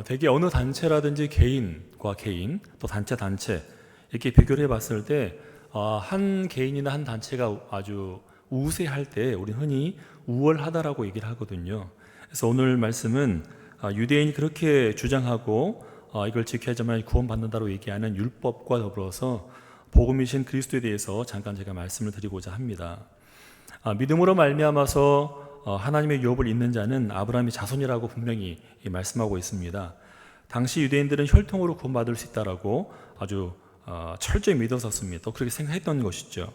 대개 어느 단체라든지 개인과 개인 또 단체 이렇게 비교를 해봤을 때 한 개인이나 한 단체가 아주 우세할 때 우리 흔히 우월하다라고 얘기를 하거든요. 그래서 오늘 말씀은 유대인이 그렇게 주장하고 이걸 지켜야지만 구원받는다고 얘기하는 율법과 더불어서 복음이신 그리스도에 대해서 잠깐 제가 말씀을 드리고자 합니다. 믿음으로 말미암아서 하나님의 유업을 잇는 자는 아브라함의 자손이라고 분명히 말씀하고 있습니다. 당시 유대인들은 혈통으로 구원받을 수 있다라고 아주 철저히 믿었었습니다. 또 그렇게 생각했던 것이죠.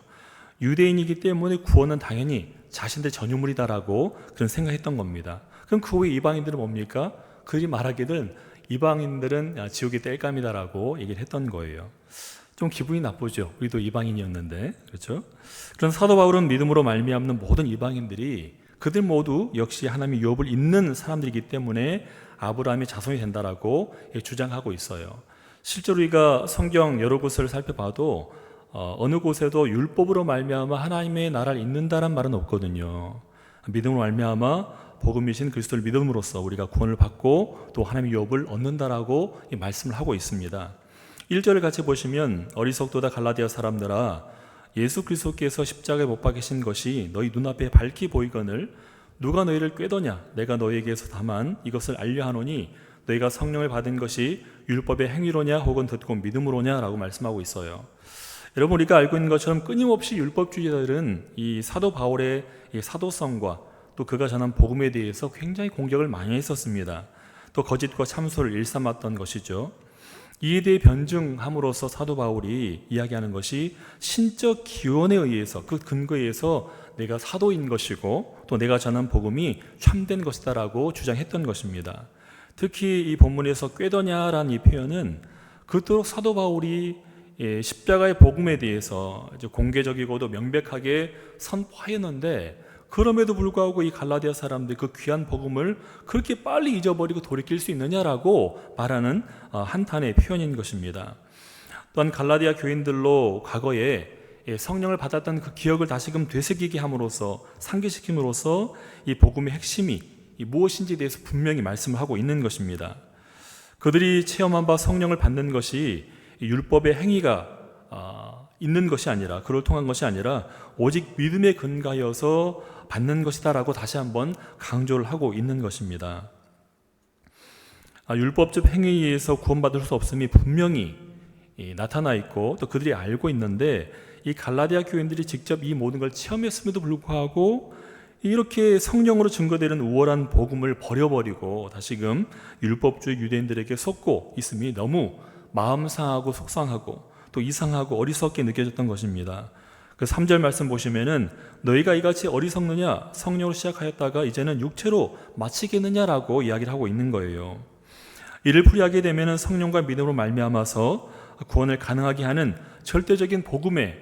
유대인이기 때문에 구원은 당연히 자신들 전유물이다라고 그런 생각했던 겁니다. 그럼 그 후에 이방인들은 뭡니까? 그들이 말하기를 이방인들은 지옥의 땔감이다라고 얘기를 했던 거예요. 좀 기분이 나쁘죠. 우리도 이방인이었는데, 그렇죠? 그런 사도 바울은 믿음으로 말미암는 모든 이방인들이 그들 모두 역시 하나님의 유업을 잇는 사람들이기 때문에 아브라함의 자손이 된다라고 주장하고 있어요. 실제로 우리가 성경 여러 곳을 살펴봐도 어느 곳에도 율법으로 말미암아 하나님의 나라를 잇는다란 말은 없거든요. 믿음으로 말미암아 복음이신 그리스도를 믿음으로써 우리가 구원을 받고 또 하나님의 유업을 얻는다라고 말씀을 하고 있습니다. 1절을 같이 보시면 어리석도다 갈라디아 사람들아 예수 그리스도께서 십자가에 못 박히신 것이 너희 눈앞에 밝히 보이거늘 누가 너희를 꾀더냐 내가 너희에게서 다만 이것을 알려하노니 너희가 성령을 받은 것이 율법의 행위로냐 혹은 듣고 믿음으로냐 라고 말씀하고 있어요. 여러분 우리가 알고 있는 것처럼 끊임없이 율법주의자들은 이 사도 바울의 이 사도성과 또 그가 전한 복음에 대해서 굉장히 공격을 많이 했었습니다. 또 거짓과 참소를 일삼았던 것이죠. 이에 대해 변증함으로써 사도 바울이 이야기하는 것이 신적 기원에 의해서 그 근거에 의해서 내가 사도인 것이고 또 내가 전한 복음이 참된 것이다라고 주장했던 것입니다. 특히 이 본문에서 꾀더냐라는 이 표현은 그토록 사도 바울이 십자가의 복음에 대해서 공개적이고도 명백하게 선포하였는데 그럼에도 불구하고 이 갈라디아 사람들이 그 귀한 복음을 그렇게 빨리 잊어버리고 돌이킬 수 있느냐라고 말하는 한탄의 표현인 것입니다. 또한 갈라디아 교인들로 과거에 성령을 받았던 그 기억을 다시금 되새기게 함으로써 상기시킴으로써 이 복음의 핵심이 무엇인지에 대해서 분명히 말씀을 하고 있는 것입니다. 그들이 체험한 바 성령을 받는 것이 율법의 행위가 있는 것이 아니라 그를 통한 것이 아니라 오직 믿음에 근거하여서 받는 것이다라고 다시 한번 강조를 하고 있는 것입니다. 율법적 행위에 의해서 구원받을 수 없음이 분명히 나타나 있고 또 그들이 알고 있는데 이 갈라디아 교인들이 직접 이 모든 걸 체험했음에도 불구하고 이렇게 성령으로 증거되는 우월한 복음을 버려버리고 다시금 율법주의 유대인들에게 속고 있음이 너무 마음 상하고 속상하고 또 이상하고 어리석게 느껴졌던 것입니다. 그 3절 말씀 보시면은 너희가 이같이 어리석느냐 성령으로 시작하였다가 이제는 육체로 마치겠느냐라고 이야기를 하고 있는 거예요. 이를 풀이하게 되면은 성령과 믿음으로 말미암아서 구원을 가능하게 하는 절대적인 복음의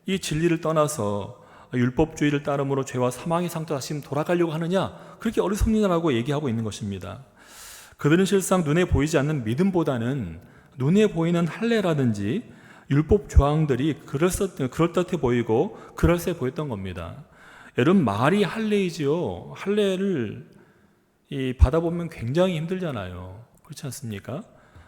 이 진리를 떠나서 율법주의를 따름으로 죄와 사망의 상태로 다시 돌아가려고 하느냐 그렇게 어리석느냐라고 얘기하고 있는 것입니다. 그들은 실상 눈에 보이지 않는 믿음보다는 눈에 보이는 할례라든지 율법 조항들이 그럴듯해 보이고 그럴싸해 보였던 겁니다. 여러분 말이 할례이지요. 할례를 받아보면 굉장히 힘들잖아요. 그렇지 않습니까?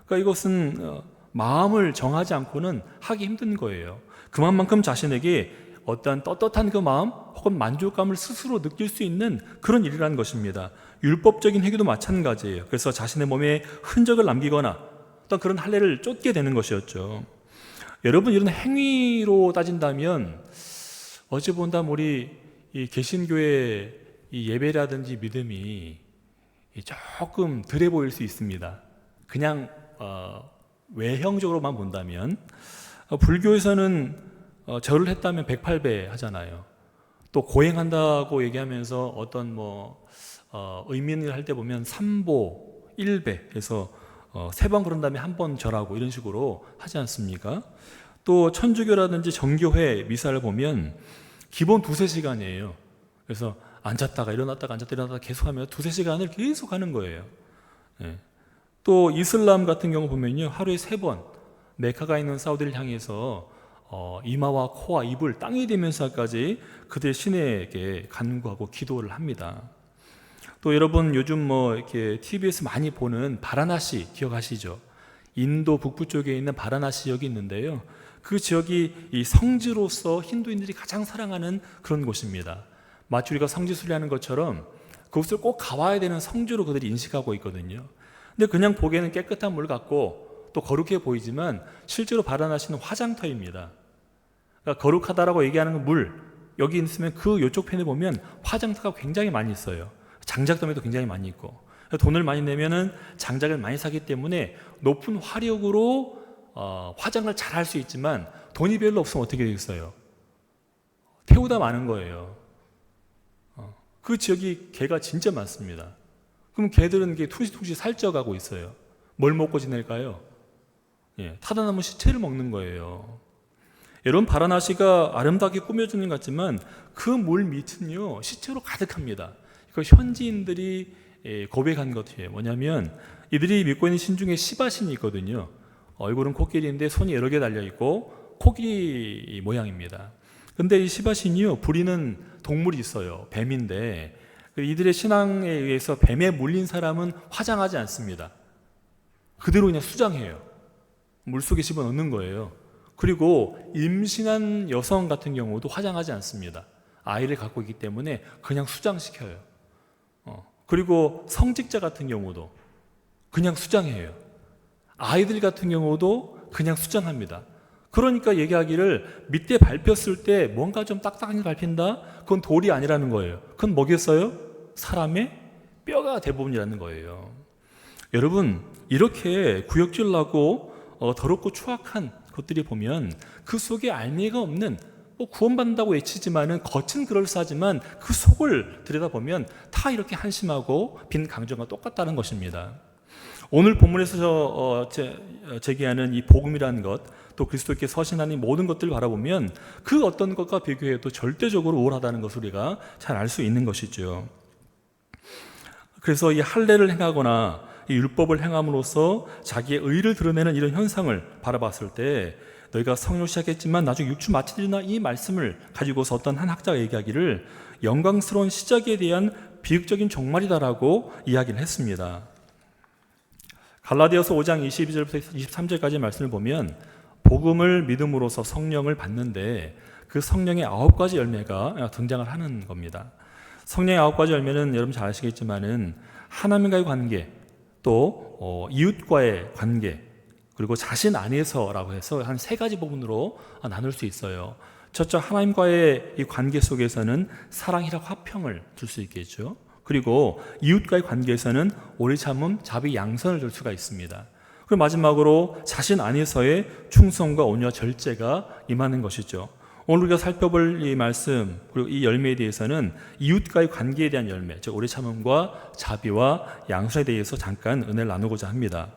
그러니까 이것은 마음을 정하지 않고는 하기 힘든 거예요. 그만큼 자신에게 어떠한 떳떳한 그 마음 혹은 만족감을 스스로 느낄 수 있는 그런 일이라는 것입니다. 율법적인 행위도 마찬가지예요. 그래서 자신의 몸에 흔적을 남기거나 어떤 그런 할례를 쫓게 되는 것이었죠. 여러분 이런 행위로 따진다면 어찌 본다면 우리 이 개신교의 이 예배라든지 믿음이 조금 덜해 보일 수 있습니다. 그냥 외형적으로만 본다면 불교에서는 절을 했다면 108배 하잖아요. 또 고행한다고 얘기하면서 어떤 의민을 할 때 보면 3보 1배 해서 3번 그런 다음에 한 번 절하고 이런 식으로 하지 않습니까? 또 천주교라든지 정교회 미사를 보면 기본 2-3시간이에요. 그래서 앉았다가 일어났다가 앉았다가 일어났다가 계속하면 2-3시간을 계속 하는 거예요. 또 이슬람 같은 경우 보면요 하루에 3번 메카가 있는 사우디를 향해서 이마와 코와 입을 땅에 대면서까지 그들의 신에게 간구하고 기도를 합니다. 또 여러분 요즘 뭐 이렇게 TV에서 많이 보는 바라나시 기억하시죠? 인도 북부 쪽에 있는 바라나시 지역이 있는데요. 그 지역이 이 성지로서 힌두인들이 가장 사랑하는 그런 곳입니다. 마치 우리가 성지 순례하는 것처럼 그곳을 꼭 가봐야 되는 성지로 그들이 인식하고 있거든요. 근데 그냥 보기에는 깨끗한 물 같고 또 거룩해 보이지만 실제로 바라나시는 화장터입니다. 그러니까 거룩하다라고 얘기하는 건 물, 여기 있으면 그 이쪽 편에 보면 화장터가 굉장히 많이 있어요. 장작더미도 굉장히 많이 있고, 돈을 많이 내면은 장작을 많이 사기 때문에 높은 화력으로 화장을 잘 할 수 있지만 돈이 별로 없으면 어떻게 되겠어요? 태우다 마는 거예요. 그 지역이 개가 진짜 많습니다. 그럼 개들은 이게 퉁실퉁실 살쪄가고 있어요. 뭘 먹고 지낼까요? 타다 남은 시체를 먹는 거예요. 여러분, 바라나시가 아름답게 꾸며지는 것 같지만 그 물 밑은요 시체로 가득합니다. 그 현지인들이 고백한 것이에요. 뭐냐면 이들이 믿고 있는 신 중에 시바신이 있거든요. 얼굴은 코끼리인데 손이 여러 개 달려있고 코끼리 모양입니다. 근데 이 시바신이요 부리는 동물이 있어요. 뱀인데 이들의 신앙에 의해서 뱀에 물린 사람은 화장하지 않습니다. 그대로 그냥 수장해요. 물속에 집어넣는 거예요. 그리고 임신한 여성 같은 경우도 화장하지 않습니다. 아이를 갖고 있기 때문에 그냥 수장시켜요. 그리고 성직자 같은 경우도 그냥 수장해요. 아이들 같은 경우도 그냥 수장합니다. 그러니까 얘기하기를 밑에 밟혔을 때 뭔가 좀 딱딱하게 밟힌다? 그건 돌이 아니라는 거예요. 그건 뭐겠어요? 사람의 뼈가 대부분이라는 거예요. 여러분, 이렇게 구역질나고 더럽고 추악한 것들이 보면 그 속에 알미가 없는, 구원받는다고 외치지만은 겉은 그럴싸하지만 그 속을 들여다보면 다 이렇게 한심하고 빈 강정과 똑같다는 것입니다. 오늘 본문에서 제기하는 이 복음이라는 것, 또 그리스도께 서신하는 이 모든 것들을 바라보면 그 어떤 것과 비교해도 절대적으로 우월하다는 것을 우리가 잘 알 수 있는 것이죠. 그래서 이 할례를 행하거나 이 율법을 행함으로써 자기의 의를 드러내는 이런 현상을 바라봤을 때 너희가 성령시하겠지만 나중에 육주 마치리나 이 말씀을 가지고서 어떤 한 학자가 얘기하기를 영광스러운 시작에 대한 비극적인 종말이다라고 이야기를 했습니다. 갈라디아서 5장 22절부터 23절까지 말씀을 보면 복음을 믿음으로써 성령을 받는데 그 성령의 9가지 열매가 등장을 하는 겁니다. 성령의 9가지 열매는 여러분 잘 아시겠지만은 하나님과의 관계, 또 이웃과의 관계, 그리고 자신 안에서라고 해서 한 3가지 부분으로 나눌 수 있어요. 첫째, 하나님과의 이 관계 속에서는 사랑이라고 화평을 줄 수 있겠죠. 그리고 이웃과의 관계에서는 오래 참음, 자비, 양선을 줄 수가 있습니다. 그리고 마지막으로 자신 안에서의 충성과 온유와 절제가 임하는 것이죠. 오늘 우리가 살펴볼 이 말씀, 그리고 이 열매에 대해서는 이웃과의 관계에 대한 열매, 즉 오래 참음과 자비와 양선에 대해서 잠깐 은혜를 나누고자 합니다.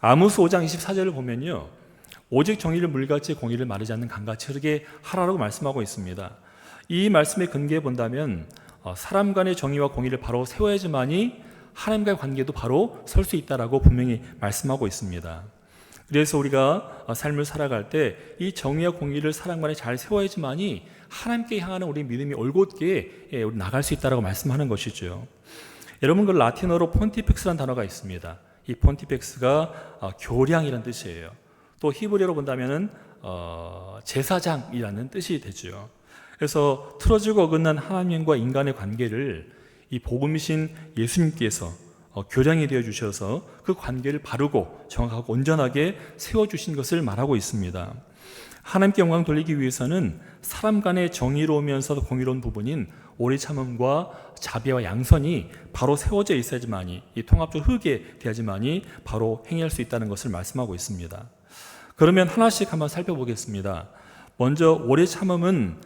아모스 5장 24절을 보면요, 오직 정의를 물같이 공의를 마르지 않는 강같이 흐르게 하라고 말씀하고 있습니다. 이 말씀의 근거에 본다면 사람 간의 정의와 공의를 바로 세워야지만이 하나님과의 관계도 바로 설 수 있다라고 분명히 말씀하고 있습니다. 그래서 우리가 삶을 살아갈 때 이 정의와 공의를 사람 간에 잘 세워야지만이 하나님께 향하는 우리 믿음이 올곧게 우리 나갈 수 있다라고 말씀하는 것이죠. 여러분, 그 라틴어로 폰티펙스라는 단어가 있습니다. 이 폰티펙스가 교량이라는 뜻이에요. 또 히브리어로 본다면은 제사장이라는 뜻이 되죠. 그래서 틀어지고 어긋난 하나님과 인간의 관계를 이 복음이신 예수님께서 교량이 되어 주셔서 그 관계를 바르고 정확하고 온전하게 세워주신 것을 말하고 있습니다. 하나님께 영광 돌리기 위해서는 사람 간의 정의로우면서도 공의로운 부분인 오래 참음과 자비와 양선이 바로 세워져 있어야지만이, 이 통합적으로 흐르게 돼야지만이 바로 행할 수 있다는 것을 말씀하고 있습니다. 그러면 하나씩 한번 살펴보겠습니다. 먼저 오래 참음은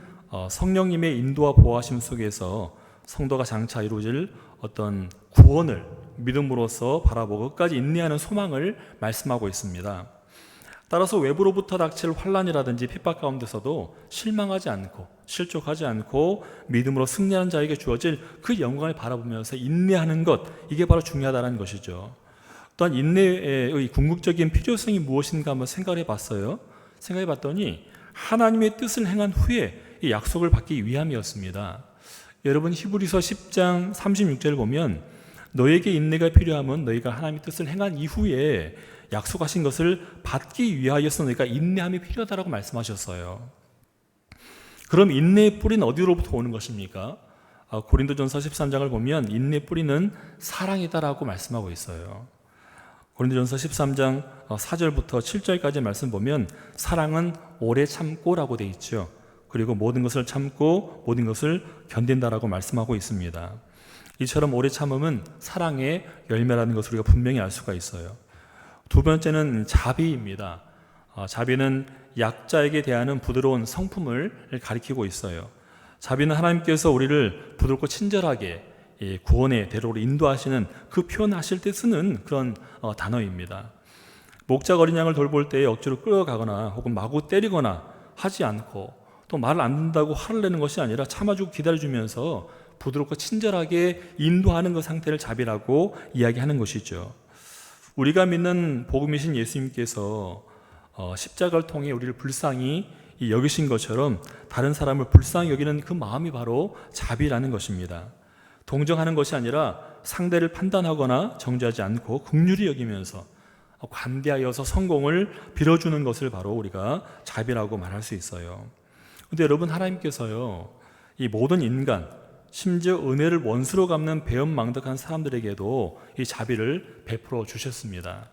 성령님의 인도와 보호하심 속에서 성도가 장차 이루어질 어떤 구원을 믿음으로써 바라보고 끝까지 인내하는 소망을 말씀하고 있습니다. 따라서 외부로부터 닥칠 환난이라든지 핍박 가운데서도 실망하지 않고 실족하지 않고 믿음으로 승리하는 자에게 주어질 그 영광을 바라보면서 인내하는 것, 이게 바로 중요하다는 것이죠. 또한 인내의 궁극적인 필요성이 무엇인가 한번 생각해 봤어요. 생각해 봤더니 하나님의 뜻을 행한 후에 이 약속을 받기 위함이었습니다. 여러분 히브리서 10장 36절을 보면 너에게 인내가 필요하면 너희가 하나님의 뜻을 행한 이후에 약속하신 것을 받기 위하여서 너희가 인내함이 필요하다고 말씀하셨어요. 그럼 인내의 뿌리는 어디로부터 오는 것입니까? 고린도전서 13장을 보면 인내의 뿌리는 사랑이다라고 말씀하고 있어요. 고린도전서 13장 4절부터 7절까지 말씀 보면 사랑은 오래 참고라고 되어 있죠. 그리고 모든 것을 참고 모든 것을 견딘다라고 말씀하고 있습니다. 이처럼 오래 참음은 사랑의 열매라는 것을 우리가 분명히 알 수가 있어요. 두 번째는 자비입니다. 자비는 약자에게 대하는 부드러운 성품을 가리키고 있어요. 자비는 하나님께서 우리를 부드럽고 친절하게 구원의 대로로 인도하시는 그 표현하실 때 쓰는 그런 단어입니다. 목자가 어린 양을 돌볼 때 억지로 끌어가거나 혹은 마구 때리거나 하지 않고 또 말을 안 듣는다고 화를 내는 것이 아니라 참아주고 기다려주면서 부드럽고 친절하게 인도하는 그 상태를 자비라고 이야기하는 것이죠. 우리가 믿는 복음이신 예수님께서 십자가를 통해 우리를 불쌍히 여기신 것처럼 다른 사람을 불쌍히 여기는 그 마음이 바로 자비라는 것입니다. 동정하는 것이 아니라 상대를 판단하거나 정죄하지 않고 긍휼히 여기면서 관대하여서 성공을 빌어주는 것을 바로 우리가 자비라고 말할 수 있어요. 그런데 여러분, 하나님께서요, 이 모든 인간, 심지어 은혜를 원수로 갚는 배은망덕한 사람들에게도 이 자비를 베풀어 주셨습니다.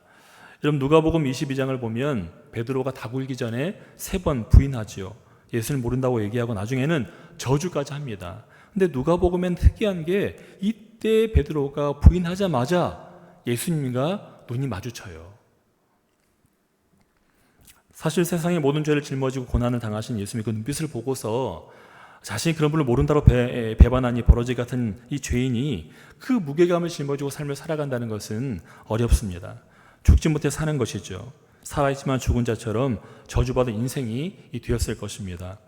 여러분, 누가복음 22장을 보면 베드로가 다 굴기 전에 3번 부인하지요. 예수를 모른다고 얘기하고 나중에는 저주까지 합니다. 근데 누가복음엔 특이한 게 이때 베드로가 부인하자마자 예수님과 눈이 마주쳐요. 사실 세상의 모든 죄를 짊어지고 고난을 당하신 예수님의 그 눈빛을 보고서 자신이 그런 분을 모른다고 배반하니 버러지 같은 이 죄인이 그 무게감을 짊어지고 삶을 살아간다는 것은 어렵습니다. 죽지 못해 사는 것이죠. 살아있지만 죽은 자처럼 저주받은 인생이 되었을 것입니다.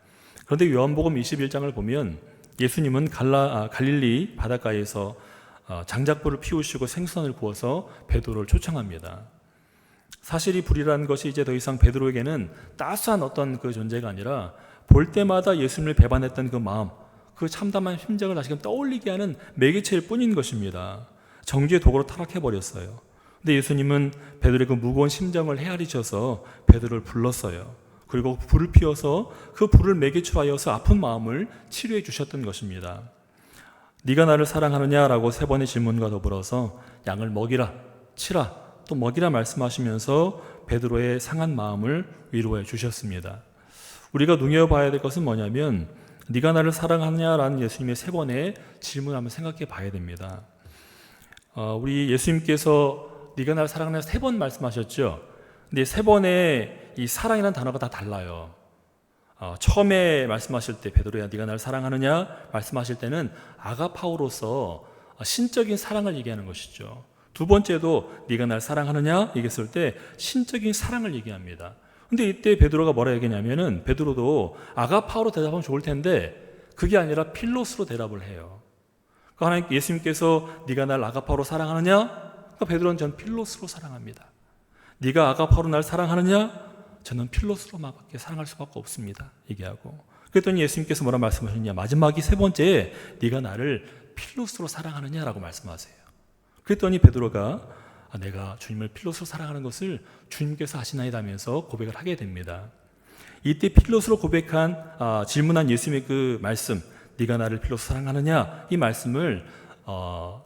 그런데 요한복음 21장을 보면 예수님은 갈릴리 바닷가에서 장작불을 피우시고 생선을 구워서 베드로를 초청합니다. 사실 이 불이라는 것이 이제 더 이상 베드로에게는 따스한 어떤 그 존재가 아니라 볼 때마다 예수님을 배반했던 그 마음, 그 참담한 심정을 다시금 떠올리게 하는 매개체일 뿐인 것입니다. 정죄의 도구로 타락해버렸어요. 근데 예수님은 베드로의 그 무거운 심정을 헤아리셔서 베드로를 불렀어요. 그리고 불을 피워서 그 불을 매개체로 하여서 아픈 마음을 치료해 주셨던 것입니다. 네가 나를 사랑하느냐라고 3번의 질문과 더불어서 양을 먹이라, 치라, 또 먹이라 말씀하시면서 베드로의 상한 마음을 위로해 주셨습니다. 우리가 눈여겨봐야 될 것은 뭐냐면 네가 나를 사랑하느냐라는 예수님의 3번의 질문을 한번 생각해 봐야 됩니다. 우리 예수님께서 네가 나를 사랑하느냐 3번 말씀하셨죠. 근데 3번의 이 사랑이라는 단어가 다 달라요. 처음에 말씀하실 때 베드로야 네가 나를 사랑하느냐 말씀하실 때는 아가파오로서 신적인 사랑을 얘기하는 것이죠. 두 번째도 네가 나를 사랑하느냐 얘기했을 때 신적인 사랑을 얘기합니다. 근데 이때 베드로가 뭐라 얘기냐면은 베드로도 아가파오로 대답하면 좋을 텐데 그게 아니라 필로스로 대답을 해요. 그러니까 하나님 예수님께서 네가 날 아가파오로 사랑하느냐? 그러니까 베드로는 전 필로스로 사랑합니다. 네가 아가파오로 날 사랑하느냐? 저는 필로스로밖에 사랑할 수밖에 없습니다. 얘기하고 그랬더니 예수님께서 뭐라 말씀하셨냐? 마지막이 3번째 네가 나를 필로스로 사랑하느냐라고 말씀하세요. 그랬더니 베드로가 내가 주님을 필로스로 사랑하는 것을 주님께서 아시나이다면서 고백을 하게 됩니다. 이때 필로스로 질문한 예수님의 그 말씀, 네가 나를 필로스로 사랑하느냐? 이 말씀을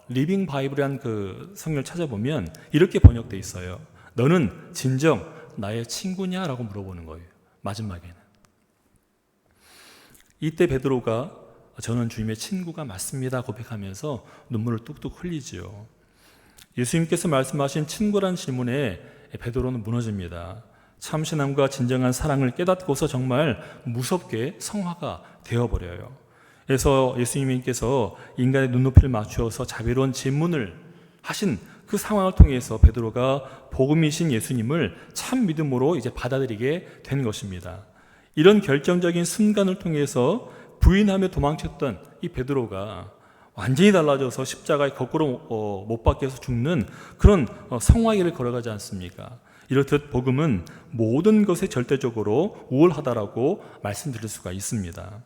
리빙 바이블이라는 그 성경을 찾아보면 이렇게 번역되어 있어요. 너는 진정 나의 친구냐라고 물어보는 거예요. 마지막에는. 이때 베드로가 저는 주님의 친구가 맞습니다 고백하면서 눈물을 뚝뚝 흘리지요. 예수님께서 말씀하신 친구란 질문에 베드로는 무너집니다. 참신함과 진정한 사랑을 깨닫고서 정말 무섭게 성화가 되어버려요. 그래서 예수님께서 인간의 눈높이를 맞추어서 자비로운 질문을 하신 그 상황을 통해서 베드로가 복음이신 예수님을 참 믿음으로 이제 받아들이게 된 것입니다. 이런 결정적인 순간을 통해서 부인하며 도망쳤던 이 베드로가 완전히 달라져서 십자가에 거꾸로 못 박혀서 죽는 그런 성화길을 걸어가지 않습니까? 이렇듯 복음은 모든 것에 절대적으로 우월하다라고 말씀드릴 수가 있습니다.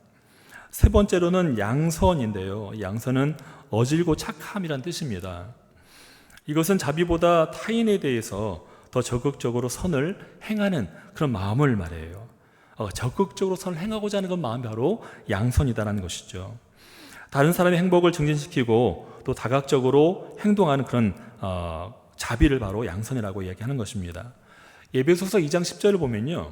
세 번째로는 양선인데요. 양선은 어질고 착함이란 뜻입니다. 이것은 자비보다 타인에 대해서 더 적극적으로 선을 행하는 그런 마음을 말해요. 적극적으로 선을 행하고자 하는 그 마음이 바로 양선이다라는 것이죠. 다른 사람의 행복을 증진시키고 또 다각적으로 행동하는 그런 자비를 바로 양선이라고 이야기하는 것입니다. 에베소서 2장 10절을 보면요,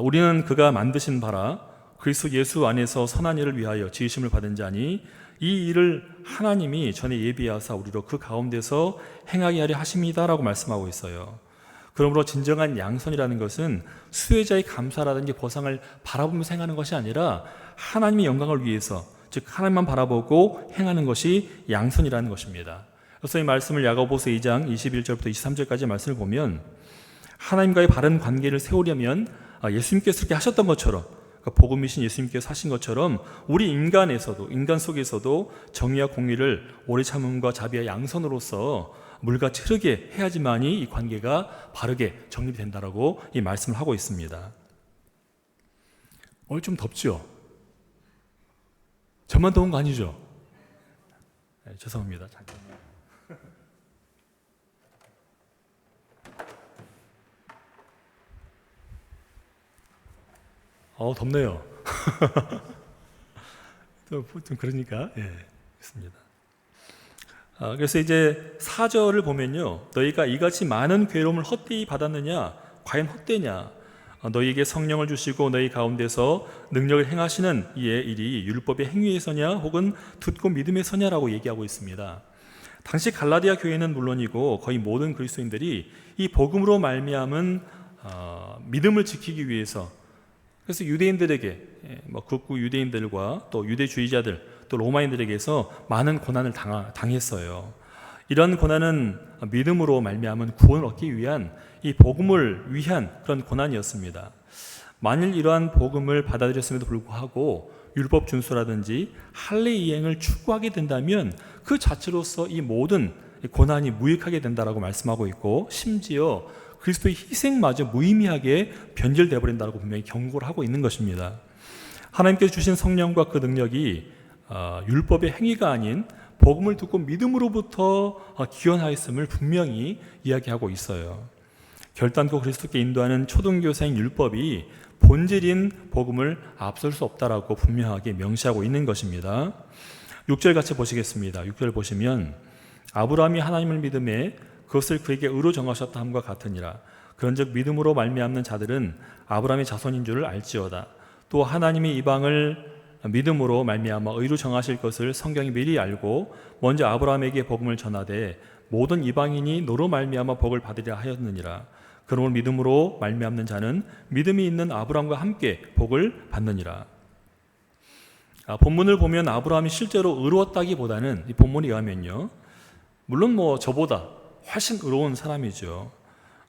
우리는 그가 만드신 바라 그리스도 예수 안에서 선한 일을 위하여 지으심을 받은 자니 이 일을 하나님이 전에 예비하사 우리로 그 가운데서 행하게 하려 하심이다라고 말씀하고 있어요. 그러므로 진정한 양선이라는 것은 수혜자의 감사라든지 보상을 바라보면서 행하는 것이 아니라 하나님의 영광을 위해서, 즉 하나님만 바라보고 행하는 것이 양선이라는 것입니다. 그래서 이 말씀을 야고보서 2장 21절부터 23절까지 말씀을 보면 하나님과의 바른 관계를 세우려면 예수님께서 그렇게 하셨던 것처럼, 복음이신 예수님께서 하신 것처럼 우리 인간 속에서도 정의와 공의를 오래 참음과 자비와 양선으로서 물같이 흐르게 해야지만이 이 관계가 바르게 정립이 된다라고 이 말씀을 하고 있습니다. 오늘 좀 덥죠? 저만 더운 거 아니죠? 네, 죄송합니다. 잠깐만요. 덥네요. 좀 그러니까, 있습니다. 그래서 이제 4절을 보면요, 너희가 이같이 많은 괴로움을 헛되이 받았느냐? 과연 헛되냐? 너희에게 성령을 주시고 너희 가운데서 능력을 행하시는 이의 일이 율법의 행위에서냐 혹은 듣고 믿음에서냐라고 얘기하고 있습니다. 당시 갈라디아 교회는 물론이고 거의 모든 그리스도인들이 이 복음으로 말미암은 믿음을 지키기 위해서, 그래서 유대인들에게, 극구 유대인들과 또 유대주의자들, 또 로마인들에게서 많은 고난을 당했어요. 이런 고난은 믿음으로 말미암은 구원을 얻기 위한, 이 복음을 위한 그런 고난이었습니다. 만일 이러한 복음을 받아들였음에도 불구하고 율법 준수라든지 할례 이행을 추구하게 된다면 그 자체로서 이 모든 고난이 무익하게 된다라고 말씀하고 있고, 심지어 그리스도의 희생마저 무의미하게 변질되어 버린다고 분명히 경고를 하고 있는 것입니다. 하나님께서 주신 성령과 그 능력이 율법의 행위가 아닌 복음을 듣고 믿음으로부터 기원하였음을 분명히 이야기하고 있어요. 결단코 그리스도께 인도하는 초등교사인 율법이 본질인 복음을 앞설 수 없다라고 분명하게 명시하고 있는 것입니다. 6절 같이 보시겠습니다. 6절 보시면 아브라함이 하나님을 믿음에 그것을 그에게 의로 정하셨다 함과 같으니라. 그런즉 믿음으로 말미암는 자들은 아브라함의 자손인 줄을 알지어다. 또 하나님이 이방을 믿음으로 말미암아 의로 정하실 것을 성경이 미리 알고 먼저 아브라함에게 복음을 전하되 모든 이방인이 너로 말미암아 복을 받으려 하였느니라. 그러므로 믿음으로 말미암는 자는 믿음이 있는 아브라함과 함께 복을 받느니라. 본문을 보면 아브라함이 실제로 의로웠다기보다는, 이 본문에 의하면요, 물론 저보다 훨씬 의로운 사람이죠.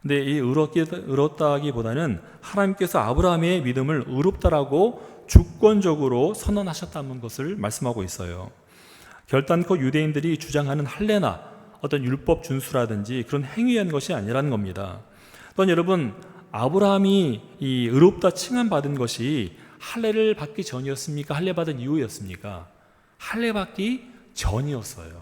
근데 이 의롭다기보다는 하나님께서 아브라함의 믿음을 의롭다라고 주권적으로 선언하셨다는 것을 말씀하고 있어요. 결단코 유대인들이 주장하는 할례나 어떤 율법 준수라든지 그런 행위한 것이 아니라는 겁니다. 또한 여러분, 아브라함이 이 의롭다 칭함받은 것이 할례를 받기 전이었습니까? 할례 받은 이후였습니까? 할례 받기 전이었어요.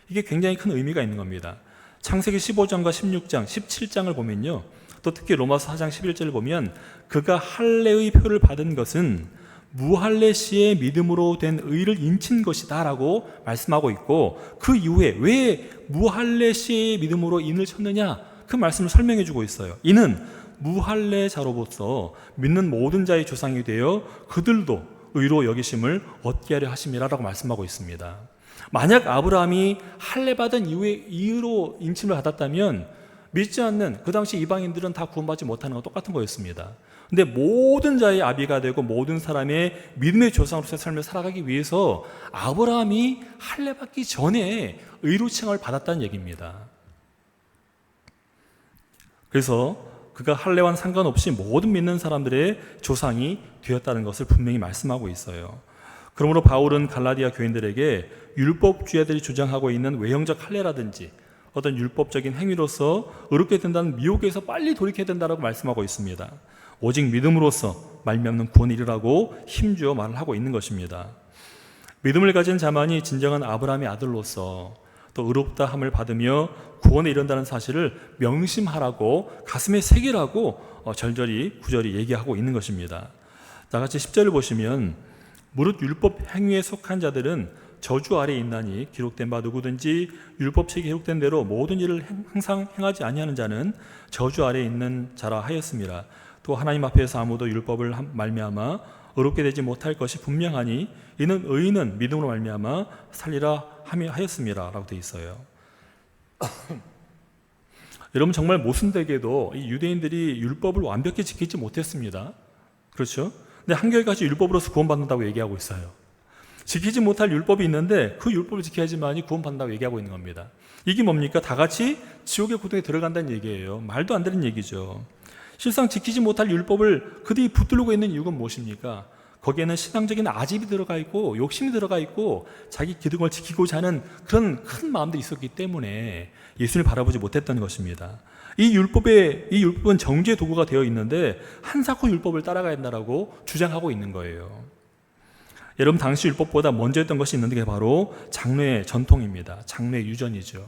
이게 굉장히 큰 의미가 있는 겁니다. 창세기 15장과 16장, 17장을 보면요, 또 특히 로마서 4장 11절을 보면 그가 할례의 표를 받은 것은 무할례 시의 믿음으로 된 의를 인친 것이다 라고 말씀하고 있고, 그 이후에 왜 무할례 시의 믿음으로 인을 쳤느냐, 그 말씀을 설명해 주고 있어요. 이는 무할례자로부터 믿는 모든 자의 조상이 되어 그들도 의로 여기심을 얻게 하려 하심이라고 말씀하고 있습니다. 만약 아브라함이 할례 받은 이후에 의로 인침을 받았다면 믿지 않는 그 당시 이방인들은 다 구원받지 못하는 건 똑같은 거였습니다. 근데 모든 자의 아비가 되고 모든 사람의 믿음의 조상으로서의 삶을 살아가기 위해서 아브라함이 할례 받기 전에 의로 칭함을 받았다는 얘기입니다. 그래서 그가 할례와는 상관없이 모든 믿는 사람들의 조상이 되었다는 것을 분명히 말씀하고 있어요. 그러므로 바울은 갈라디아 교인들에게 율법주의자들이 주장하고 있는 외형적 할례라든지 어떤 율법적인 행위로서 의롭게 된다는 미혹에서 빨리 돌이켜야 된다고 말씀하고 있습니다. 오직 믿음으로써 말미암는 구원을 이루라고 힘주어 말을 하고 있는 것입니다. 믿음을 가진 자만이 진정한 아브라함의 아들로서 또 의롭다 함을 받으며 구원에 이른다는 사실을 명심하라고 가슴에 새기라고 절절히 구절이 얘기하고 있는 것입니다. 나같이 10절을 보시면 무릇 율법 행위에 속한 자들은 저주 아래에 있나니 기록된 바 누구든지 율법책에 기록된 대로 모든 일을 항상 행하지 아니하는 자는 저주 아래에 있는 자라 하였습니다. 또 하나님 앞에서 아무도 율법을 말미암아 의롭게 되지 못할 것이 분명하니 이는 의인은 믿음으로 말미암아 살리라 하였습니다 라고 되어 있어요. 여러분, 정말 모순되게도 이 유대인들이 율법을 완벽히 지키지 못했습니다. 그렇죠? 근데 한결같이 율법으로서 구원받는다고 얘기하고 있어요. 지키지 못할 율법이 있는데 그 율법을 지켜야지만이 구원받는다고 얘기하고 있는 겁니다. 이게 뭡니까? 다 같이 지옥의 고통에 들어간다는 얘기예요. 말도 안 되는 얘기죠. 실상 지키지 못할 율법을 그들이 붙들고 있는 이유가 무엇입니까? 거기에는 신앙적인 아집이 들어가 있고 욕심이 들어가 있고 자기 기득을 지키고자 하는 그런 큰 마음들이 있었기 때문에 예수를 바라보지 못했던 것입니다. 이 율법은 정죄의 도구가 되어 있는데 한사코 율법을 따라가야 한다라고 주장하고 있는 거예요. 여러분, 당시 율법보다 먼저 했던 것이 있는데 그게 바로 장례의 전통입니다. 장례의 유전이죠.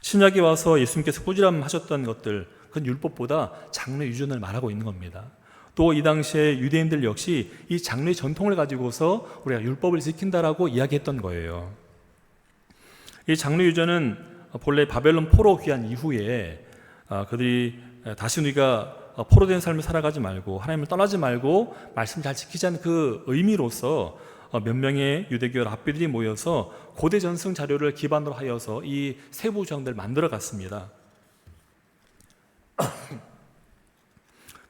신약에 와서 예수님께서 꾸지람하셨던 것들, 그건 율법보다 장례 유전을 말하고 있는 겁니다. 또 이 당시에 유대인들 역시 이 장례 전통을 가지고서 우리가 율법을 지킨다라고 이야기했던 거예요. 이 장례 유전은 본래 바벨론 포로 귀환 이후에 그들이 다시 우리가 포로된 삶을 살아가지 말고 하나님을 떠나지 말고 말씀 잘 지키자는 그 의미로서 몇 명의 유대교 랍비들이 모여서 고대 전승 자료를 기반으로 하여서 이 세부 조항들을 만들어 갔습니다.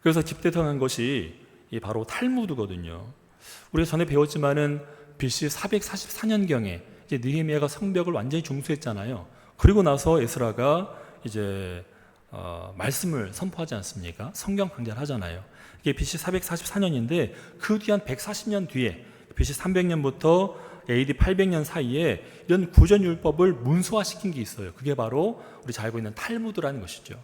그래서 집대성한 것이 바로 탈무드거든요. 우리가 전에 배웠지만은 BC 444년경에 이제 느헤미야가 성벽을 완전히 중수했잖아요. 그리고 나서 에스라가 이제 말씀을 선포하지 않습니까? 성경 강좌를 하잖아요. 이게 BC 444년인데 그 뒤 한 140년 뒤에 BC 300년부터 AD 800년 사이에 이런 구전율법을 문서화시킨 게 있어요. 그게 바로 우리 잘 알고 있는 탈무드라는 것이죠.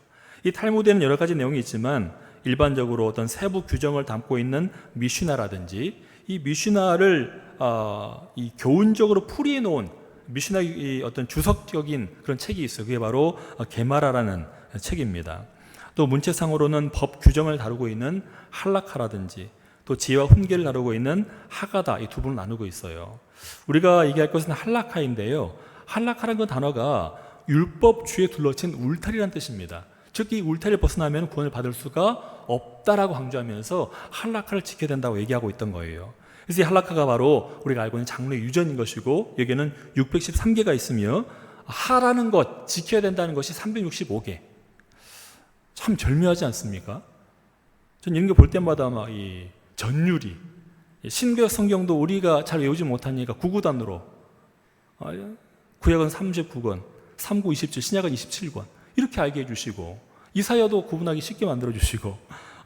이 탈무드에는 여러 가지 내용이 있지만 일반적으로 어떤 세부 규정을 담고 있는 미슈나라든지 이 미슈나를 이 교훈적으로 풀이해 놓은 미슈나의 어떤 주석적인 그런 책이 있어요. 그게 바로 게마라라는 책입니다. 또 문체상으로는 법 규정을 다루고 있는 할라카라든지 또 지혜와 훈계를 다루고 있는 하가다, 이 두 분을 나누고 있어요. 우리가 얘기할 것은 할라카인데요. 할라카라는 그 단어가 율법주에 둘러친 울타리라는 뜻입니다. 즉 이 울타리를 벗어나면 구원을 받을 수가 없다라고 강조하면서 할라카를 지켜야 된다고 얘기하고 있던 거예요. 그래서 이 할라카가 바로 우리가 알고 있는 장례 유전인 것이고 여기에는 613개가 있으며 하라는 것, 지켜야 된다는 것이 365개. 참 절묘하지 않습니까? 전 이런 거 볼 때마다 막 이 전율이, 신구약 성경도 우리가 잘 외우지 못하니까 구구단으로 구약은 39권, 3구 27, 신약은 27권 이렇게 알게 해주시고 이사야도 구분하기 쉽게 만들어주시고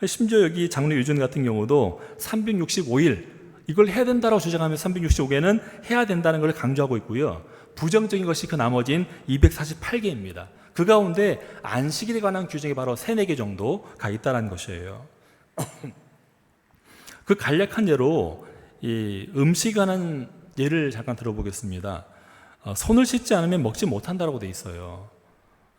심지어 여기 장례 유전 같은 경우도 365일 이걸 해야 된다고 주장하면 365개는 해야 된다는 걸 강조하고 있고요. 부정적인 것이 그 나머진 248개입니다. 그 가운데 안식일에 관한 규정이 바로 3, 4개 정도가 있다는 것이에요. 그 간략한 예로 이 음식에 관한 예를 잠깐 들어보겠습니다. 손을 씻지 않으면 먹지 못한다고 돼 있어요.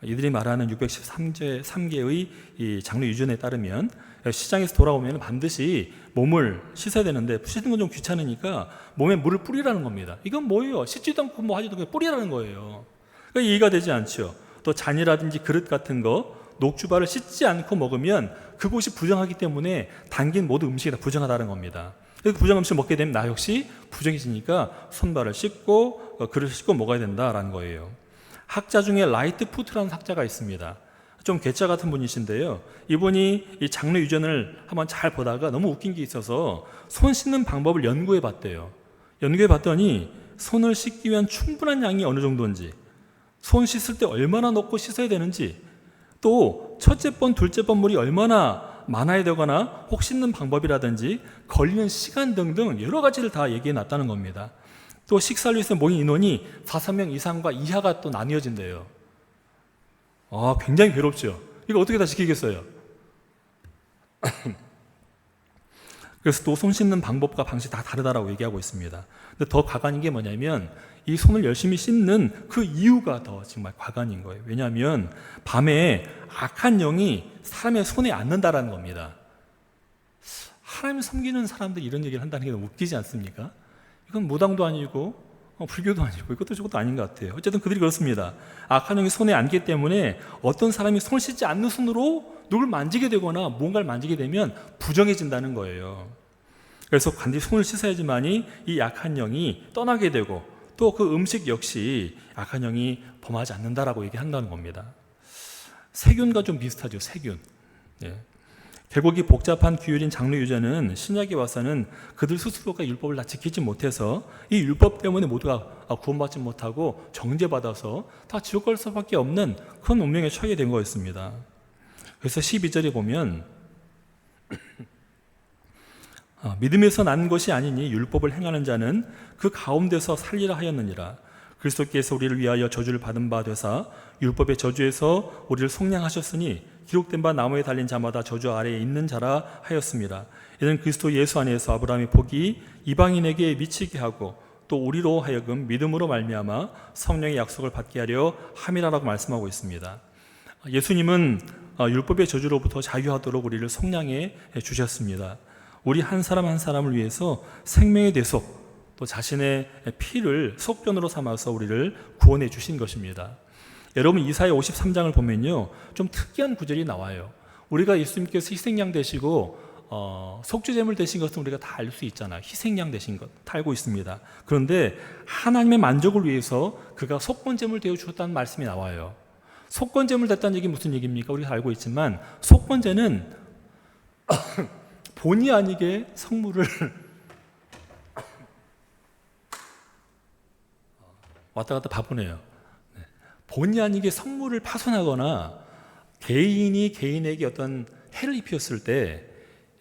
이들이 말하는 613개의 이 장례 유전에 따르면 시장에서 돌아오면 반드시 몸을 씻어야 되는데 씻는 건 좀 귀찮으니까 몸에 물을 뿌리라는 겁니다. 이건 뭐예요? 씻지도 않고 뭐 하지도 않고 뿌리라는 거예요. 그러니까 이해가 되지 않죠. 또 잔이라든지 그릇 같은 거 녹주발을 씻지 않고 먹으면 그곳이 부정하기 때문에 담긴 모든 음식이 다 부정하다는 겁니다. 부정 음식을 먹게 되면 나 역시 부정해지니까 손발을 씻고 그릇을 씻고 먹어야 된다라는 거예요. 학자 중에 라이트 푸트라는 학자가 있습니다. 좀 괴짜 같은 분이신데요. 이분이 이 장례 유전을 한번 잘 보다가 너무 웃긴 게 있어서 손 씻는 방법을 연구해 봤대요. 연구해 봤더니 손을 씻기 위한 충분한 양이 어느 정도인지, 손 씻을 때 얼마나 넣고 씻어야 되는지, 또 첫째 번, 둘째 번 물이 얼마나 많아야 되거나 혹 씻는 방법이라든지 걸리는 시간 등등 여러 가지를 다 얘기해 놨다는 겁니다. 또 식사를 위해서 모인 인원이 5명 이상과 이하가 또 나뉘어진대요. 굉장히 괴롭죠. 이거 어떻게 다 지키겠어요? 그래서 또 손 씻는 방법과 방식이 다 다르다라고 얘기하고 있습니다. 근데 더 과관인 게 뭐냐면 이 손을 열심히 씻는 그 이유가 더 정말 과관인 거예요. 왜냐하면 밤에 악한 영이 사람의 손에 앉는다라는 겁니다. 하나님을 섬기는 사람들이 이런 얘기를 한다는 게 너무 웃기지 않습니까? 이건 무당도 아니고 불교도 아니고 이것도 저것도 아닌 것 같아요. 어쨌든 그들이 그렇습니다. 악한 영이 손에 앉기 때문에 어떤 사람이 손을 씻지 않는 손으로 누굴 만지게 되거나 뭔가를 만지게 되면 부정해진다는 거예요. 그래서 반드시 손을 씻어야지만이 이 악한 영이 떠나게 되고 또 그 음식 역시 악한 영이 범하지 않는다라고 얘기한다는 겁니다. 세균과 좀 비슷하죠. 세균. 예. 결국 이 복잡한 규율인 장로 유죄는 신약에 와서는 그들 스스로가 율법을 다 지키지 못해서 이 율법 때문에 모두가 구원받지 못하고 정죄받아서 다 지옥 갈 수밖에 없는 그런 운명에 처하게 된 거였습니다. 그래서 12절에 보면 믿음에서 난 것이 아니니 율법을 행하는 자는 그 가운데서 살리라 하였느니라. 그리스도께서 우리를 위하여 저주를 받은 바 되사 율법의 저주에서 우리를 속량하셨으니 기록된 바 나무에 달린 자마다 저주 아래에 있는 자라 하였습니다. 이는 그리스도 예수 안에서 아브라함의 복이 이방인에게 미치게 하고 또 우리로 하여금 믿음으로 말미암아 성령의 약속을 받게 하려 함이라라고 말씀하고 있습니다. 예수님은 율법의 저주로부터 자유하도록 우리를 속량해 주셨습니다. 우리 한 사람 한 사람을 위해서 생명의 대속 또 자신의 피를 속변으로 삼아서 우리를 구원해 주신 것입니다. 여러분 이사야 53장을 보면요 좀 특이한 구절이 나와요. 우리가 예수님께서 희생양 되시고 속죄제물 되신 것은 우리가 다 알 수 있잖아요. 희생양 되신 것 다 알고 있습니다. 그런데 하나님의 만족을 위해서 그가 속건제물 되어 주셨다는 말씀이 나와요. 속건제물 됐다는 얘기 무슨 얘기입니까? 우리가 알고 있지만 속건제는 본의 아니게 성물을 왔다 갔다 바쁘네요. 본의 아니게 성물을 파손하거나 개인이 개인에게 어떤 해를 입혔을 때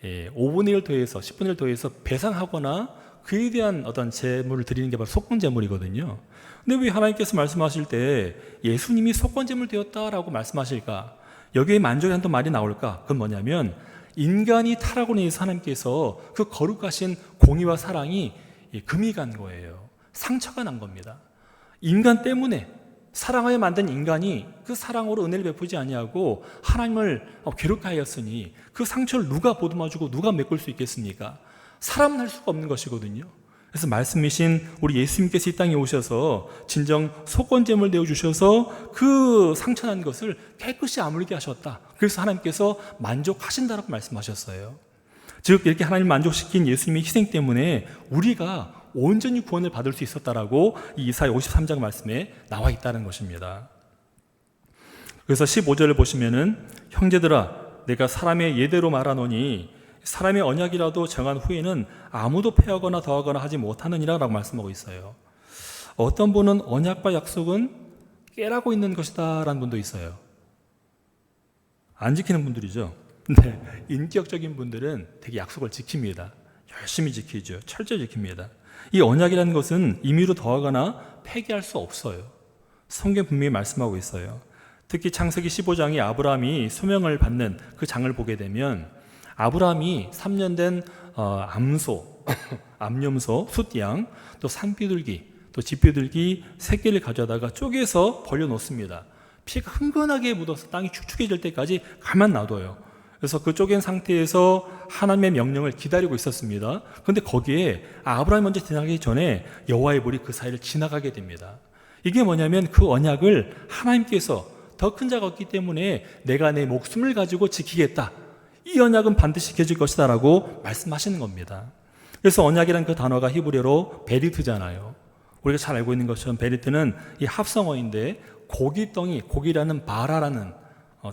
5분의 1 더해서 10분의 1 더해서 배상하거나 그에 대한 어떤 제물을 드리는 게 바로 속건제물이거든요. 근데 왜 하나님께서 말씀하실 때 예수님이 속건제물 되었다라고 말씀하실까? 여기에 만족의 한도 말이 나올까? 그건 뭐냐면 인간이 타락으로 인해서 하나님께서 그 거룩하신 공의와 사랑이 금이 간 거예요. 상처가 난 겁니다. 인간 때문에 사랑하여 만든 인간이 그 사랑으로 은혜를 베푸지 아니하고 하나님을 괴롭하였으니 그 상처를 누가 보듬어주고 누가 메꿀 수 있겠습니까? 사람은 할 수가 없는 것이거든요. 그래서 말씀이신 우리 예수님께서 이 땅에 오셔서 진정 속건제물 되어주셔서 그 상처난 것을 깨끗이 아물게 하셨다. 그래서 하나님께서 만족하신다라고 말씀하셨어요. 즉 이렇게 하나님 만족시킨 예수님의 희생 때문에 우리가 온전히 구원을 받을 수 있었다라고 이 이사야 53장 말씀에 나와 있다는 것입니다. 그래서 15절을 보시면은 형제들아 내가 사람의 예대로 말하노니 사람의 언약이라도 정한 후에는 아무도 패하거나 더하거나 하지 못하느니라 라고 말씀하고 있어요. 어떤 분은 언약과 약속은 깨라고 있는 것이다 라는 분도 있어요. 안 지키는 분들이죠. 근데 인격적인 분들은 되게 약속을 지킵니다. 열심히 지키죠. 철저히 지킵니다. 이 언약이라는 것은 임의로 더하거나 폐기할 수 없어요. 성경 분명히 말씀하고 있어요. 특히 창세기 15장이 아브라함이 소명을 받는 그 장을 보게 되면 아브라함이 3년 된 암소, 암염소, 숫양, 또 산비둘기, 또 집비둘기 새끼를 가져다가 쪼개서 벌려놓습니다. 피가 흥건하게 묻어서 땅이 축축해질 때까지 가만 놔둬요. 그래서 그 쪼갠 상태에서 하나님의 명령을 기다리고 있었습니다. 그런데 거기에 아브라함이 먼저 지나가기 전에 여호와의 불이 그 사이를 지나가게 됩니다. 이게 뭐냐면 그 언약을 하나님께서 더 큰 자가 없기 때문에 내가 내 목숨을 가지고 지키겠다. 이 언약은 반드시 지켜질 것이다 라고 말씀하시는 겁니다. 그래서 언약이라는 그 단어가 히브리어로 베리트잖아요. 우리가 잘 알고 있는 것처럼 베리트는 이 합성어인데 고기덩이, 고기라는 바라라는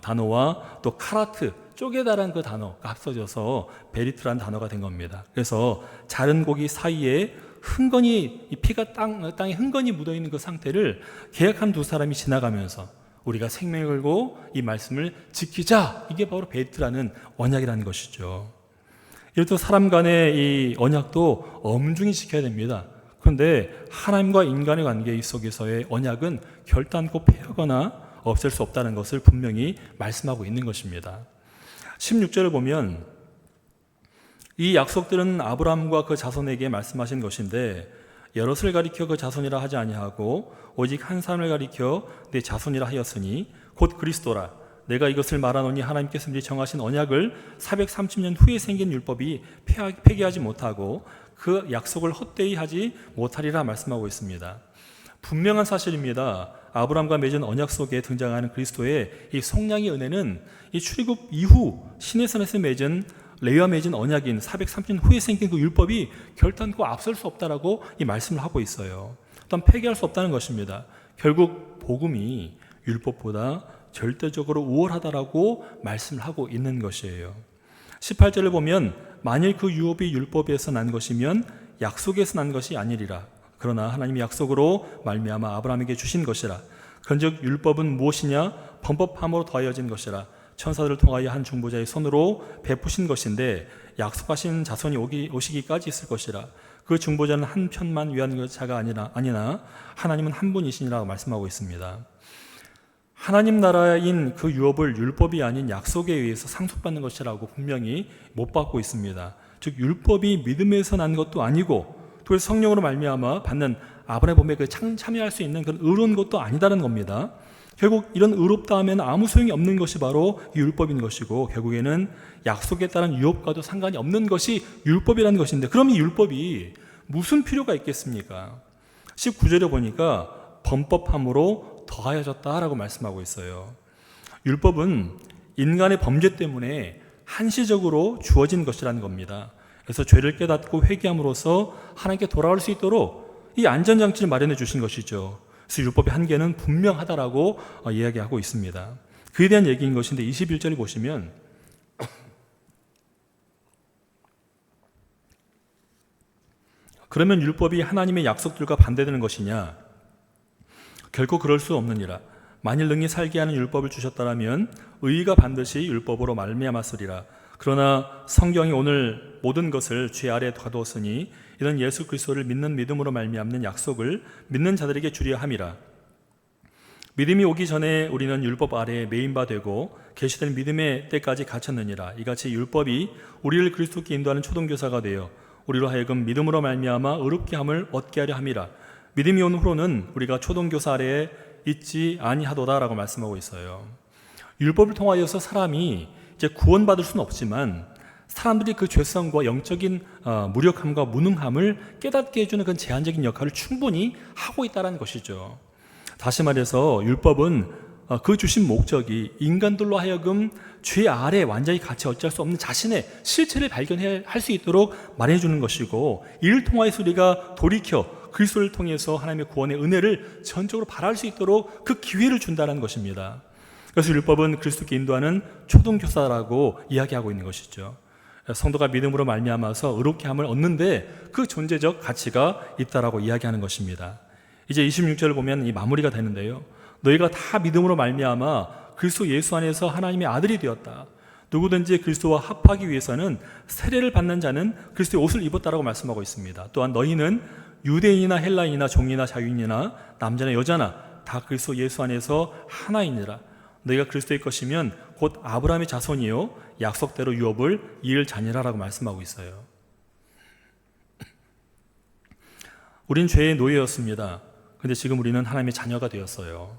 단어와 또 카라트, 쪼개다라는 그 단어가 합쳐져서 베리트라는 단어가 된 겁니다. 그래서 자른 고기 사이에 흥건히 이 피가 땅에 흥건히 묻어있는 그 상태를 계약한 두 사람이 지나가면서 우리가 생명을 걸고 이 말씀을 지키자. 이게 바로 베리트라는 언약이라는 것이죠. 이렇듯 사람 간의 이 언약도 엄중히 지켜야 됩니다. 그런데 하나님과 인간의 관계 속에서의 언약은 결단코 폐하거나 없앨 수 없다는 것을 분명히 말씀하고 있는 것입니다. 16절을 보면 이 약속들은 아브라함과 그 자손에게 말씀하신 것인데 여럿을 가리켜 그 자손이라 하지 아니하고 오직 한 사람을 가리켜 내 자손이라 하였으니 곧 그리스도라. 내가 이것을 말하노니 하나님께서 미리 정하신 언약을 430년 후에 생긴 율법이 폐기하지 못하고 그 약속을 헛되이 하지 못하리라 말씀하고 있습니다. 분명한 사실입니다. 아브라함과 맺은 언약 속에 등장하는 그리스도의 이 속량의 은혜는 이 출애굽 이후 시내산에서 맺은 레위와 맺은 언약인 430년 후에 생긴 그 율법이 결단코 앞설 수 없다라고 이 말씀을 하고 있어요. 또한 폐기할 수 없다는 것입니다. 결국 복음이 율법보다 절대적으로 우월하다라고 말씀을 하고 있는 것이에요. 18절을 보면 만일 그 유업이 율법에서 난 것이면 약속에서 난 것이 아니리라. 그러나 하나님이 약속으로 말미암아 아브라함에게 주신 것이라. 그런즉 율법은 무엇이냐? 범법함으로 더하여진 것이라. 천사들을 통하여 한 중보자의 손으로 베푸신 것인데 약속하신 자손이 오시기까지 있을 것이라. 그 중보자는 한 편만 위한 자가 아니나 하나님은 한 분이시니라 말씀하고 있습니다. 하나님 나라인 그 유업을 율법이 아닌 약속에 의해서 상속받는 것이라고 분명히 못 받고 있습니다. 즉 율법이 믿음에서 난 것도 아니고 또 성령으로 말미암아 받는 아브라함의 몸에 참여할 수 있는 그런 의로운 것도 아니다는 겁니다. 결국 이런 의롭다 하면 아무 소용이 없는 것이 바로 율법인 것이고 결국에는 약속에 따른 유업과도 상관이 없는 것이 율법이라는 것인데 그럼 이 율법이 무슨 필요가 있겠습니까? 19절에 보니까 범법함으로 더하여졌다라고 말씀하고 있어요. 율법은 인간의 범죄 때문에 한시적으로 주어진 것이라는 겁니다. 그래서 죄를 깨닫고 회개함으로써 하나님께 돌아올 수 있도록 이 안전장치를 마련해 주신 것이죠. 그래서 율법의 한계는 분명하다라고 이야기하고 있습니다. 그에 대한 얘기인 것인데 21절을 보시면 그러면 율법이 하나님의 약속들과 반대되는 것이냐? 결코 그럴 수 없느니라. 만일 능히 살게 하는 율법을 주셨다라면 의가 반드시 율법으로 말미암았으리라. 그러나 성경이 오늘 모든 것을 죄 아래에 가두었으니 이는 예수 그리스도를 믿는 믿음으로 말미암는 약속을 믿는 자들에게 주려 함이라. 믿음이 오기 전에 우리는 율법 아래에 매인 바 되고 계시된 믿음의 때까지 갇혔느니라. 이같이 율법이 우리를 그리스도께 인도하는 초등교사가 되어 우리로 하여금 믿음으로 말미암아 의롭게 함을 얻게 하려 함이라. 믿음이 온 후로는 우리가 초등교사 아래에 있지 아니하도다라고 말씀하고 있어요. 율법을 통하여서 사람이 이제 구원받을 수는 없지만 사람들이 그 죄성과 영적인 무력함과 무능함을 깨닫게 해주는 그런 제한적인 역할을 충분히 하고 있다는 것이죠. 다시 말해서 율법은 그 주신 목적이 인간들로 하여금 죄 아래 완전히 갇혀 어쩔 수 없는 자신의 실체를 발견할 수 있도록 말해 주는 것이고 이를 통하여서 우리가 돌이켜 그리스도를 통해서 하나님의 구원의 은혜를 전적으로 바랄 수 있도록 그 기회를 준다는 것입니다. 그래서 율법은 그리스도께 인도하는 초등교사라고 이야기하고 있는 것이죠. 성도가 믿음으로 말미암아서 의롭게 함을 얻는데 그 존재적 가치가 있다라고 이야기하는 것입니다. 이제 26절을 보면 이 마무리가 되는데요. 너희가 다 믿음으로 말미암아 그리스도 예수 안에서 하나님의 아들이 되었다. 누구든지 그리스도와 합하기 위해서는 세례를 받는 자는 그리스도의 옷을 입었다라고 말씀하고 있습니다. 또한 너희는 유대인이나 헬라인이나 종이나 자유인이나 남자나 여자나 다 그리스도 예수 안에서 하나이니라. 너희가 그리스도의 것이면 곧 아브라함의 자손이요 약속대로 유업을 이을 자니라라고 말씀하고 있어요. 우린 죄의 노예였습니다. 그런데 지금 우리는 하나님의 자녀가 되었어요.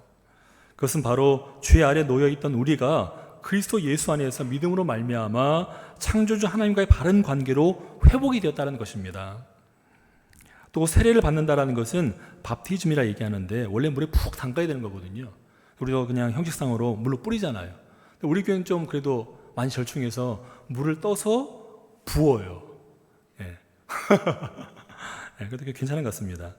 그것은 바로 죄 아래 놓여있던 우리가 그리스도 예수 안에서 믿음으로 말미암아 창조주 하나님과의 바른 관계로 회복이 되었다는 것입니다. 또 세례를 받는다는 것은 밥티즘이라 얘기하는데 원래 물에 푹 담가야 되는 거거든요. 우리도 그냥 형식상으로 물로 뿌리잖아요. 우리 교회는 좀 그래도 많이 절충해서 물을 떠서 부어요. 예. 네, 그래도 괜찮은 것 같습니다.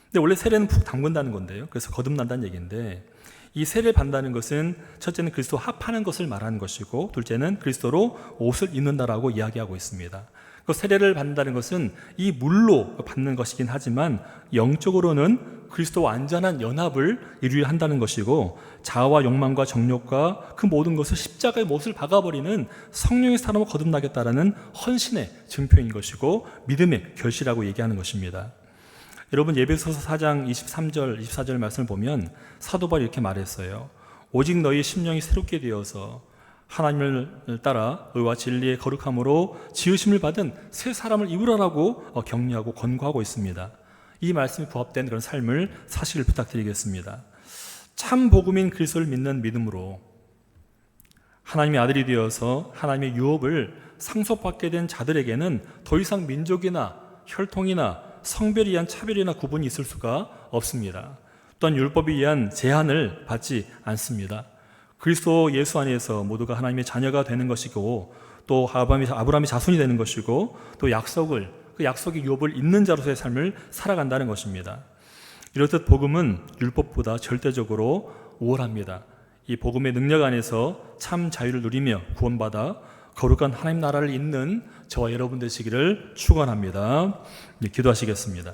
근데 원래 세례는 푹 담근다는 건데요. 그래서 거듭난다는 얘기인데 이 세례를 받는다는 것은 첫째는 그리스도 합하는 것을 말하는 것이고 둘째는 그리스도로 옷을 입는다라고 이야기하고 있습니다. 그 세례를 받는다는 것은 이 물로 받는 것이긴 하지만 영적으로는 그리스도와 완전한 연합을 이루어야 한다는 것이고 자아와 욕망과 정욕과 그 모든 것을 십자가의 못을 박아버리는 성령의 사람으로 거듭나겠다라는 헌신의 증표인 것이고 믿음의 결실이라고 얘기하는 것입니다. 여러분 에베소서 4장 23절 24절 말씀을 보면 사도 바울이 이렇게 말했어요. 오직 너희 심령이 새롭게 되어서 하나님을 따라 의와 진리의 거룩함으로 지으심을 받은 새 사람을 이루라고 격려하고 권고하고 있습니다. 이 말씀이 부합된 그런 삶을 사시길 부탁드리겠습니다. 참 복음인 그리스도를 믿는 믿음으로 하나님의 아들이 되어서 하나님의 유업을 상속받게 된 자들에게는 더 이상 민족이나 혈통이나 성별에 의한 차별이나 구분이 있을 수가 없습니다. 또한 율법에 의한 제한을 받지 않습니다. 그리스도 예수 안에서 모두가 하나님의 자녀가 되는 것이고 또 아브라함의 자손이 되는 것이고 또 그 약속의 유업을 잇는 자로서의 삶을 살아간다는 것입니다. 이렇듯 복음은 율법보다 절대적으로 우월합니다. 이 복음의 능력 안에서 참 자유를 누리며 구원받아 거룩한 하나님 나라를 잇는 저와 여러분 되시기를 축원합니다. 기도하시겠습니다.